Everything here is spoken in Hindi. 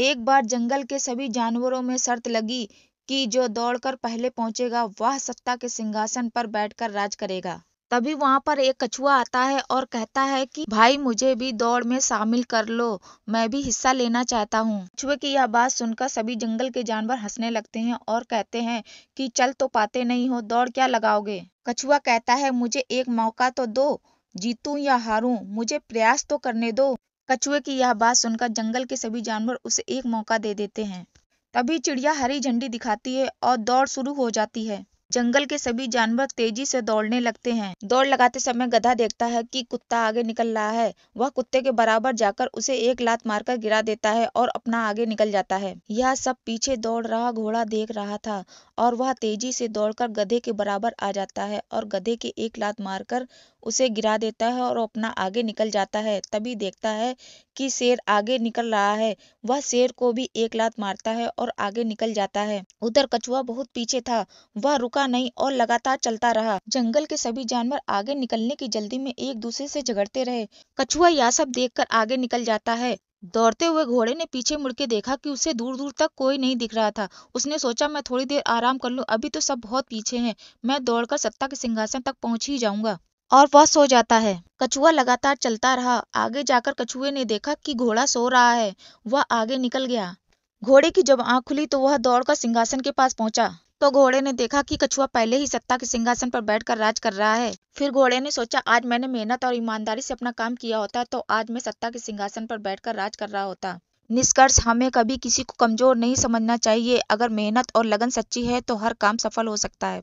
एक बार जंगल के सभी जानवरों में शर्त लगी कि जो दौड़कर पहले पहुंचेगा वह सत्ता के सिंहासन पर बैठकर राज करेगा। तभी वहां पर एक कछुआ आता है और कहता है कि भाई मुझे भी दौड़ में शामिल कर लो, मैं भी हिस्सा लेना चाहता हूँ। कछुए की यह बात सुनकर सभी जंगल के जानवर हंसने लगते हैं और कहते हैं कि चल तो पाते नहीं हो, दौड़ क्या लगाओगे। कछुआ कहता है मुझे एक मौका तो दो, जीतूं या हारूं मुझे प्रयास तो करने दो। कछुए की यह बात सुनकर जंगल के सभी जानवर उसे एक मौका दे देते हैं। तभी चिड़िया हरी झंडी दिखाती है और दौड़ शुरू हो जाती है। जंगल के सभी जानवर तेजी से दौड़ने लगते हैं। दौड़ लगाते समय गधा देखता है कि कुत्ता आगे निकल रहा है। वह कुत्ते के बराबर जाकर उसे एक लात मारकर गिरा देता है और अपना आगे निकल जाता है। यह सब पीछे दौड़ रहा घोड़ा देख रहा था और वह तेजी से दौड़कर गधे के बराबर आ जाता है और गधे के एक लात मारकर उसे गिरा देता है और अपना आगे निकल जाता है। तभी देखता है कि शेर आगे निकल रहा है। वह शेर को भी एक लात मारता है और आगे निकल जाता है। उधर कछुआ बहुत पीछे था, वह रुका नहीं और लगातार चलता रहा। जंगल के सभी जानवर आगे निकलने की जल्दी में एक दूसरे से झगड़ते रहे। कछुआ यह सब देखकर आगे निकल जाता है। दौड़ते हुए घोड़े ने पीछे मुड़ के देखा कि उसे दूर दूर तक कोई नहीं दिख रहा था। उसने सोचा मैं थोड़ी देर आराम कर लूं, अभी तो सब बहुत पीछे हैं, मैं दौड़कर सत्ता के सिंहासन तक पहुंच ही जाऊंगा। और वह सो जाता है। कछुआ लगातार चलता रहा। आगे जाकर कछुए ने देखा कि घोड़ा सो रहा है। वह आगे निकल गया। घोड़े की जब आंख खुली तो वह दौड़कर सिंहासन के पास पहुंचा। तो घोड़े ने देखा कि कछुआ पहले ही सत्ता के सिंहासन पर बैठकर राज कर रहा है। फिर घोड़े ने सोचा आज मैंने मेहनत और ईमानदारी से अपना काम किया होता तो आज मैं सत्ता के सिंहासन पर बैठकर राज कर रहा होता। निष्कर्ष, हमें कभी किसी को कमजोर नहीं समझना चाहिए। अगर मेहनत और लगन सच्ची है तो हर काम सफल हो सकता है।